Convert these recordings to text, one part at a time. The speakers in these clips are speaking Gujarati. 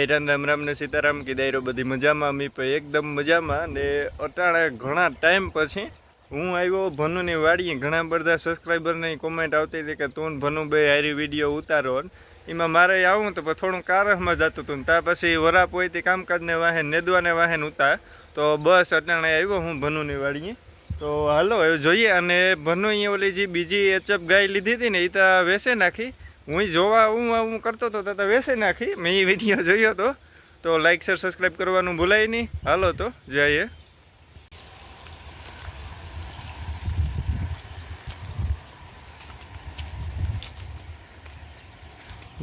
રામ રામ ને સીતારામ કી દાયરો બધી મજામાં અમી પણ એકદમ મજામાં ને અટાણે ઘણા ટાઈમ પછી હું આવ્યો ભનુની વાડીએ. ઘણા બધા સબસ્ક્રાઈબરની કોમેન્ટ આવતી હતી કે તું ભનુ બે હારી વિડીયો ઉતારો. એમાં મારે આવું તો થોડું કારહમાં જતું હતું ત્યાં પછી વરાપ હોય તે કામકાજને વાહન નેદવાને વાહન ઉતાર તો બસ અટાણે આવ્યો હું ભનુની વાડીએ. તો હાલો હવે જોઈએ. અને ભનુ અહીંયા ઓલી જે બીજી એચએફ ગાય લીધી હતી ને એ તો વેસે નાખી. હું જોવા હું કરતો હતો તો વેસે નાખી. મેં એ વિડીયો જોયો હતો. તો લાઈક શેર સબસ્ક્રાઈબ કરવાનું ભૂલાય નહીં. હાલો તો જઈએ.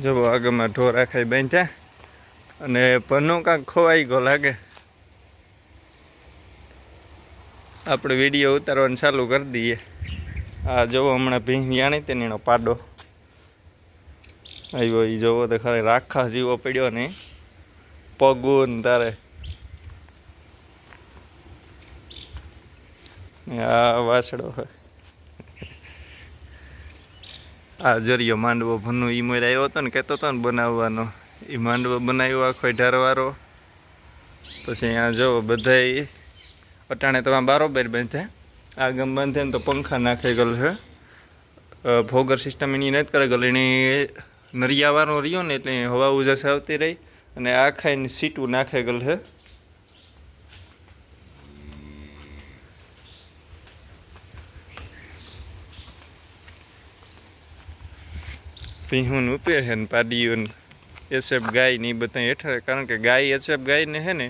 જો આગળમાં ઢોર આખાઈ બાંધ્યા અને ભનુ કાંક ખોવાઈ ગયો લાગે. આપણે વિડીયો ઉતારવાનું ચાલુ કરી દઈએ. આ જોવો હમણાં ભીંગ જાણી તેને એનો પાડો આવ્યો. એ જોવો તો ખરે રાખા જીવો પડ્યો ને પગું તારે. આ વાસડો હોય. આ જરિયો માંડવો ભનુ ઈ મોર આવ્યો હતો ને કહેતો હતો ને બનાવવાનો. એ માંડવો બનાવ્યો આખો ઢારવાળો. પછી અહીંયા જો બધા અટાણે તો બારોબાર બાંધ્યા. આ ગમ બાંધે ને તો પંખા નાખાઈ ગયેલ છે. ફોગર સિસ્ટમ એની નથી કરી ગયેલ. એની નરિયાવાળો રહ્યો ને એટલે હવા ઉજાસ આવતી રહી અને આ ખાઈને સીટું નાખાઈ ગયેલ છે. ભીહું ઉપેર છે ને પાડીઓ એસએફ ગાય ને એ બધા હેઠળ. કારણ કે ગાય એસએફ ગાયને છે ને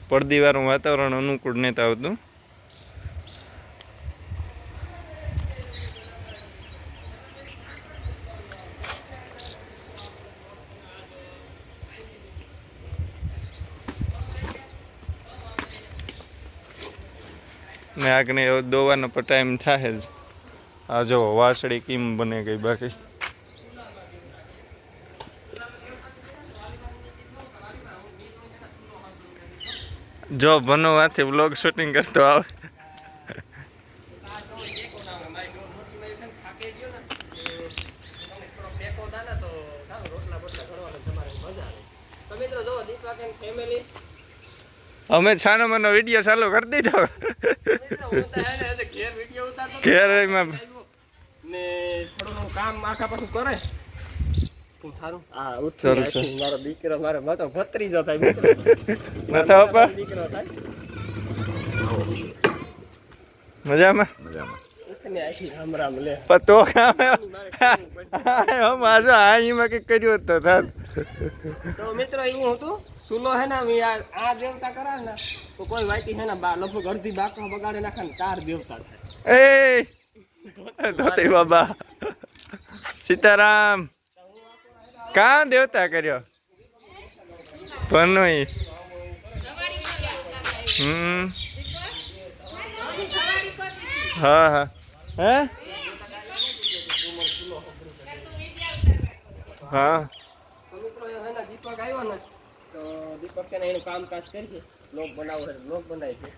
પડદીવાળું વાતાવરણ અનુકૂળ નથી આવતું. ને આગને દોવાનો પણ ટાઈમ થાય જ. આ જો વાસળી કેમ બને ગઈ. બાકી જો ભનુ હાથે વ્લોગ શૂટિંગ કરતો આવે. અમે છાનો મનો વિડીયો ચાલુ કરી દીધો. ઘેર એમાં ને થોડું કામ આખા પાછું કરે. મારો દીકરો મારો માતો ભત્રીજો થાય. દીકરો થાય મજામાં રામ રામ લે તો આમાં કઈક કર્યું તો થાત. તો મિત્રો એવું હતું સુલો હે ને આ દેવતા કરા ને તો કોઈ વાટી હે ને લગભગ અડધી બાકો બગાડે નાખે ને 4 દેવતા થાય. એ ધોતી બાબા સીતારામ કાં દેવતા કર્યો ભનુ. હા હા હે હા દીપક આવ્યો ને તો દીપક છે ને એનું કામકાજ કરી લોક બનાવો લોક બનાવી છે.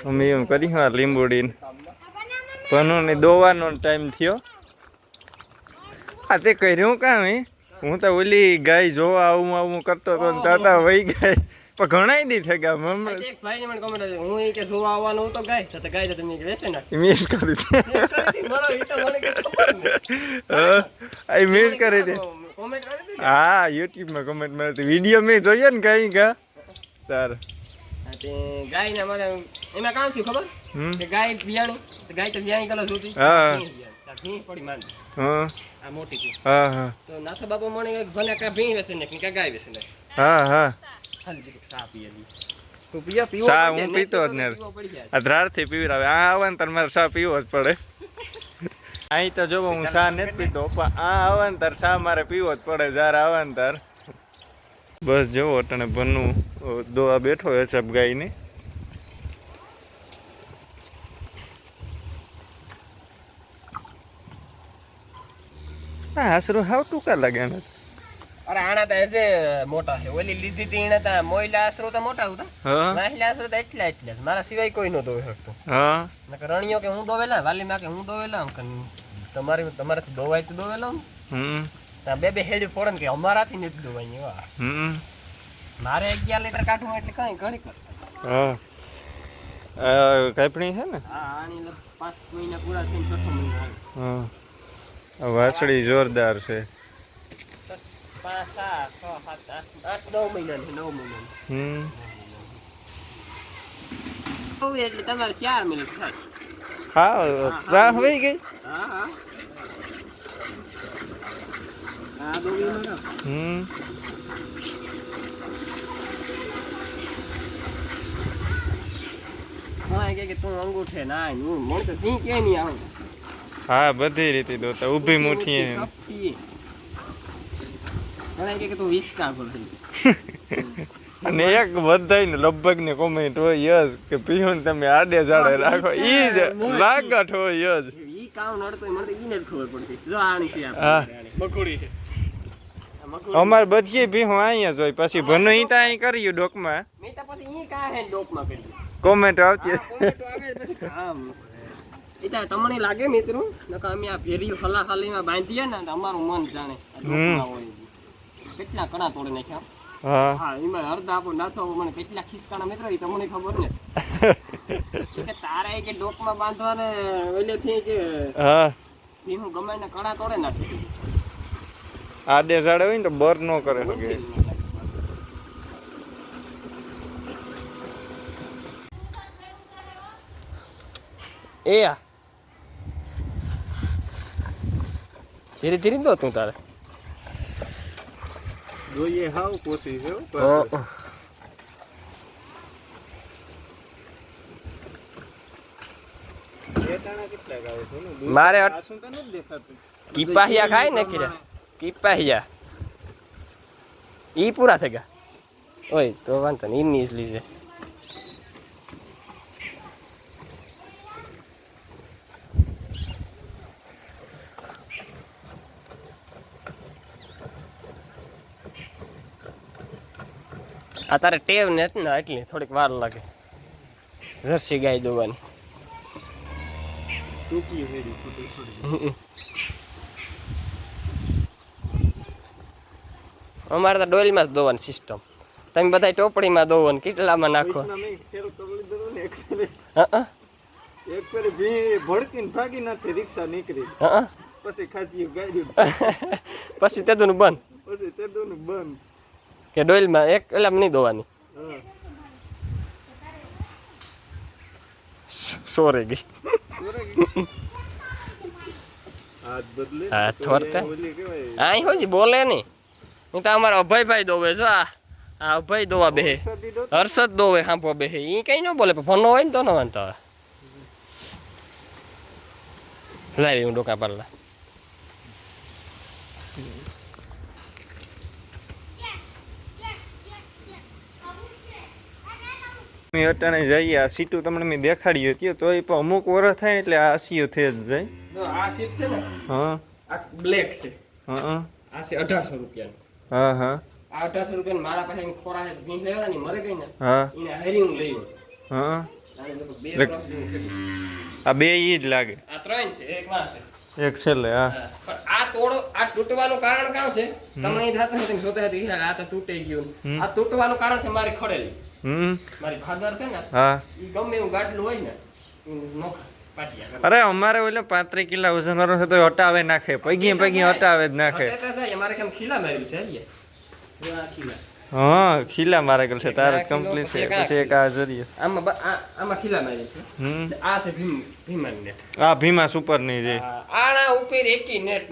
અમે એમ કરી હા લીંબુડી ભનુ ને દોવાનો ટાઈમ થયો. આ તે કર્યું કામ હું તો ઓલી ગાય જોવા આવું કરતો હતો ને તાતા વહી ગાય પણ ઘણા દી થઈ ગયા. એક ભાઈ ને મને કમેન્ટ આવી હું એ કે જોવા આવવાનું હતો ગાય તો ગાય તો તમે વેસે ના મિસ કરી દે. મારો ઈ તો મને કે ખબર ને આ મિસ કરી દે. કોમેન્ટ કરી દે. હા YouTube માં કમેન્ટ મળતી વિડિયો મેં જોયો ને કઈ કા તાર તે ગાય ને અમારે એમાં કામ થયું ખબર કે ગાય બિયાણી તો ગાય તો બિયાણી કલર જોતી. હા ભીં પડી માંડ. હા આ મોટી છે. હા હા તો નાથો બાપા મને ભને કા ભીં વેસે ને કે ગાય વેસે ને. હા હા ખાલી સા પીએ દી તું પીવો સા હું પીતો જ ને. આ ધ્રારથી પીવરાવે. આ આવે ને તાર મારે સા પીવો જ પડે. અહીં તો જો હું સા નથી પીતો પણ આ આવે ને તાર સા મારે પીવો જ પડે. જ્યારે આવે ને તાર બસ જોવો અટાણે ભનુ દોવા બેઠો હે સબ ગાયની. હા આશરો હાવ ટૂંકા લાગે ને. અરે આના તો એસે મોટા છે. ઓલી લીધી હતી એને તો મોયલા આશરો તો મોટા હતા. મહિલા આશરો તો એટલા જ મારા સિવાય કોઈ નો દોવે શકતો. હા નકર રણિયો કે હું દોવેલા વાલીમાં કે હું દોવેલા તમારાથી દોવાય તો દોવેલો ને હમ ત્યાં બે હેડી ફોડે ને કે અમારાથી નથી દોવાય એવા હમ મારે 11 લીટર કાઢવું એટલે કઈ ઘણી કર હા કાપણી છે ને હા આની 5 મહિના પૂરા થઈને 6 મહિના આવે હા આ વાસળી જોરદાર છે 5 7 6 7 8 9 મહિના છે 9 મહિના હમ એટલે તમારે 4 મિનિટ થાય હા રાહ વહી ગઈ હા હા આ દોવી માં હમ હા કે તું અંગૂઠે ના હું મને તો સિંહ કે નહીં આવે હા બધી રીતે દોતા ઊભી મુઠ્ઠી એમ. ઘણા કે તું વિસ્કા પર અને એક બધાય ને લગભગ ને કોમેન્ટ હોય યસ કે પીહું તમે આડે જાડે રાખો ઈ જ લાગત હોય યસ ઈ કામ નડતો મને તો ઈને જ ખબર પડતી જો આણી છે હા. આપણે બકુડી છે અમાર બધી ભીહું અહીંયા જ હોય પછી ભનો ઈ તા અહીં કર્યું ડોકમાં મેં તો પછી ઈ કા હે ડોકમાં કરી કોમેન્ટ આવતી કોમેન્ટ આવે પછી આમ ઈતા તમને લાગે મિત્રો નકા અમે આ ભેરી હલાહાલીમાં બાંધીએ ને તો અમારું મન જાણે ડોકમાં હોય કેટલા કણા તોડી નાખ્યા હા હા એમાં અડધા આપો નાથો મને કેટલા ખિસકાણા મિત્રો એ તમને ખબર ને કે તારે કે ડોકમાં બાંધવા ને ઓલેથી કે હા હું ગમે ને કણા તોડે નાખી આડે જાડે હોય ને તો બર ન કરે શકે એ આ ધીરે ધીરે દો તું તારે જોઈએ હાવ કોશી છે મારે શું તો નથી દેખાતું કીપાહિયા ખાય ને કિરા કીપાહિયા ઈ પૂરા થઈ ગયા ઓય તો વાંધો નહીં ઈની જ લીજે આ તારે ટેવ ને હતી ને એટલી થોડીક વાર લાગે જર્સી ગાય દોવાની ટૂંકી હેડી થોડી અમારે તો ડોલમાં જ દોવાની સિસ્ટમ તમે બધા ટોપડીમાં દોવો ને કેટલામાં નાખો એક ફેરી ભી ભડકીને ભાગી નાખી રિક્ષા નીકળી પછી ખાતી ગાડી પછી તેદું બંધ પછી તેદું બંધ કે ડોલમાં એક એટલે નહીં દોવાની હા સોરે ગઈ હાથ બદલે હા થોરતા ઓલી કેવાય આઈ હોય બોલે નહીં હું તો અમારા અભયભાઈ દોવે છો આ અભય દોવા બેહે હર્ષદ દોવે હાંપો બેહે ઈ કઈ ન બોલે પણ ફોનો હોય ને તો ન વાંધો આવે લાવી હું ડોકા પાડલા અટાણે જઈએ આ સીટું તમને મેં દેખાડ્યું હતી તો એ પણ અમુક વર્ષ થાય ને એટલે આ આસીઓ થઈ જ જાય આ સીટ છે ને હા આ બ્લેક છે હા આ છે 1800 રૂપિયાની હા હા આ 1800 રૂપિયાની મારા પાસે ખોરા છે ભીંસ લેવા ની મરે ગઈ ને હા એને હારી હું લઈ હા આને લોકો બે વર્ષ જેવું થયું આ બે ઈ જ લાગે આ ત્રણ છે એક વાસ છે એક છેલ્લે હા પણ આ તૂટવાનું કારણ કામ છે તમને એ થતું તમે જોતા હતા આ તો તૂટી ગયું આ તૂટવાનું કારણ છે મારી ખડેલી મારી ફાધર છે ને હા ઈ ગમે એવું ગાડલું હોય ને નોખા પાટિયા અરે અમારે ઓલે 35 કિલો વજન વાળો છે તો હટાવે નાખે પગી હટાવે જ નાખે અમારે કેમ ખીલા મારેલું છે જો આ ખીલા હા ખીલા મારે ગયેલ છે તારે કમ્પ્લીટ છે પછી એક આ જરીએ આમાં ખીલા મારી છે આ છે ભીમન નેટ આ ભીમા સુપર ની જે આના ઉપર એકી નેટ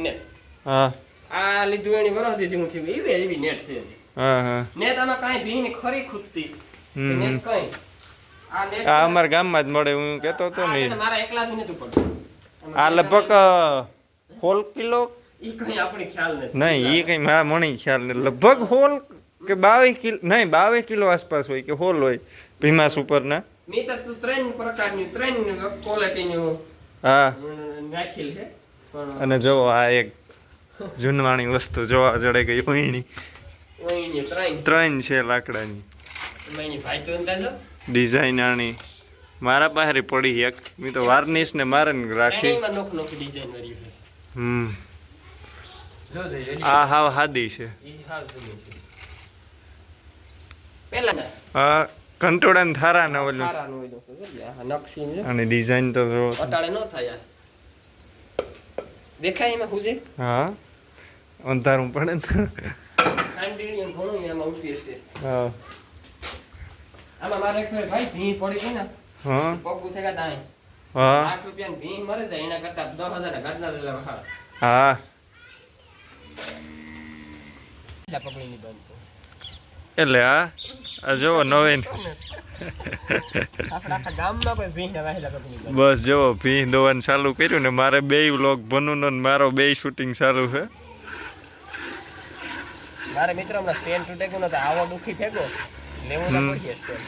હા આ લીધું એની વરસ દી જેવું થયું એવી નેટ છે હા હા નેટ આમાં કાંઈ ભીની ખરી ખૂટતી નેટ કઈ આ નેટ આ અમારા ગામમાં જ મળે હું કહેતો હતો ને મારા એકલાથી નથી પડતું આ લગભગ 16 કિલો ઈ કઈ આપણી ખ્યાલ નથી નહીં એ કઈ મારા મણી ખ્યાલ નહીં લગભગ 16 કે 22 કિલો નહીં 22 કિલો આસપાસ હોય કે હોલ હોય ભીમા સુપરના મેં તો ત્રણ પ્રકારની ત્રણ ક્વોલિટીની હા નાખેલ છે અને જો આ એક જૂનવાણી વસ્તુ જોવા જડે ગઈ હોઈની ત્રણ છે લાકડાની ડિઝાઇન આની મારા પાસે પડી એક મેં તો વાર્નિશ ને મારે રાખી જોજો એડી આ હાવ હાદી છે. ઈ હાલ સુલો છે પેલા ના આ કંટોળા થારા ના ઓલું સારા નો હોય તો જો આ નકશી છે અને ડિઝાઇન તો જો. અટાળે ન થાય યાર દેખાય એમાં હુજે હા અંધારું પડે ને. ખાંડીડી એમ ઘણું એમાં ઉઠી છે હા આમાં મારે એક વાર ભાઈ ભી પડી ગઈ ને હા પગ પૂછેગા દાય હા ₹1 ની ભી મરે જાય એના કરતા 10,000 ગાડના લેવા હા હા એટલે પકડી ની બંધ એટલે આ જોવો નવીન આપણા આખા ગામમાં કોઈ ભી ના વાહેલા પકડી બંધ બસ જોવો ભી દોવાનું ચાલુ કર્યું ને મારે બેય વ્લોગ ભનુનો ને મારો બેય શૂટિંગ ચાલુ છે. મારે મિત્રો હમણાં સ્ટેન્ડ તૂટે ગયો તો આવો દુખી થેગો લેવું ના પડીએ સ્ટેન્ડ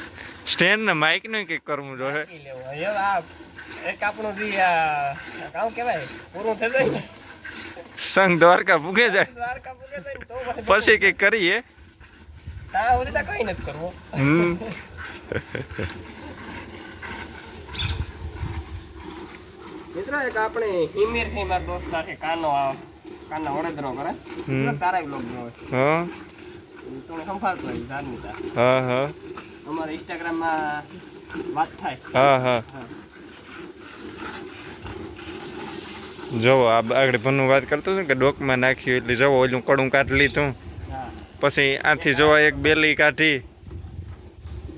સ્ટેન્ડ ને માઇક નું કંઈક કરવું જોઈએ. લેવું હવે આ એક આપણું જે આ કામ કહેવાય પૂરું થઈ જાય ને સંગ દ્વારકા પૂગે જાય દ્વારકા પૂગે જાય ને તો પછી કંઈક કરીએ. તા ઓલી તા કઈ નથી કરવું હમ મિત્રો એક આપણે હિમીર છે મારા દોસ્તાર છે કાનો કાના વડોદરો કરે તારા બ્લોગ જોવે હા તો સંભાળતો હોય ધાર્મિક હા હા અમારા ઇન્સ્ટાગ્રામ માં વાત થાય હા હા જોવો આ આગળ ભનું વાત કરતો હતો ને કે ડોકમાં નાખ્યું એટલે જોવો ઓલું કડું કાઢી લીધું હા પછી આથી જોવા એક બેલી કાઢી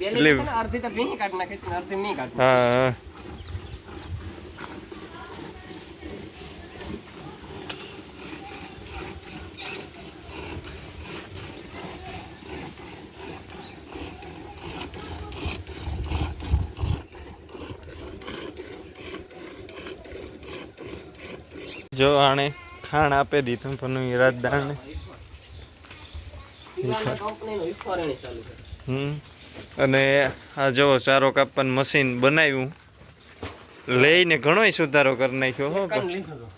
બેલી છે ને અડધી તો ભીંગ કાઢ નાખી છે અડધી નહીં કાઢ હા હા જો આણે ખાણ આપી દીધું પણ રાજદાને કંપનીનું ઇફોરેણી ચાલુ છે અને આ જો ચારો કાપવાનું મશીન બનાવ્યું લઈને ઘણોય સુધારો કરી નાખ્યો હો. કાન લીધો તો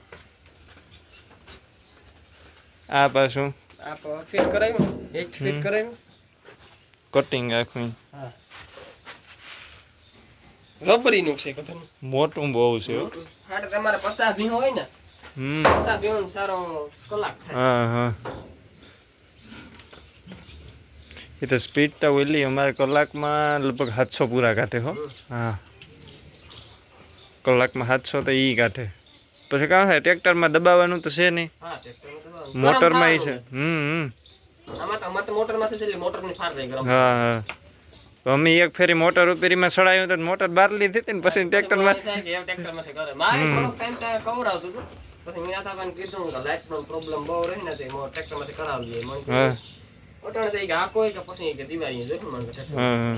આ પાછું આ ફિટ કરાવ્યું એક ફિટ કરાવ્યું કટિંગ આખું હા જબરીનું છે કથન મોટું બહુ છે હો. હાડે તમારે 50 ભીં હોય ને 50 ભીં સારો કલાક થાય હા હા એ તો સ્પીડ તો ઓલી અમારે કલાકમાં લગભગ 700 પૂરા કાઢે હો. હા કલાકમાં 700 તો ઈ કાઢે. પછી કાં થાય ટ્રેક્ટરમાં દબાવવાનું તો છે નહીં હા ટ્રેક્ટર મોટરમાં ઈ છે. આમાં તો મોટરમાં છે એટલે મોટરની ફાર જાય ગરમ હા હા અમે એક ફેરી મોટર ઉપેરીમાં ચડાયું તો મોટર બહાર લીધી હતી ને પછી ટ્રેક્ટરમાં ટ્રેક્ટરમાંથી કરે મારે થોડો ટાઈમ ત્યાં કવરાવતું હતું પછી મેં આતાને કીધું કે લાઇટનો પ્રોબ્લેમ બહુ રહે ને તે ટ્રેક્ટરમાંથી કરાવી દઈએ મને હા ઓટણ તો આ કોઈ કે પછી કે દિવાળી જોઈ મને હા હા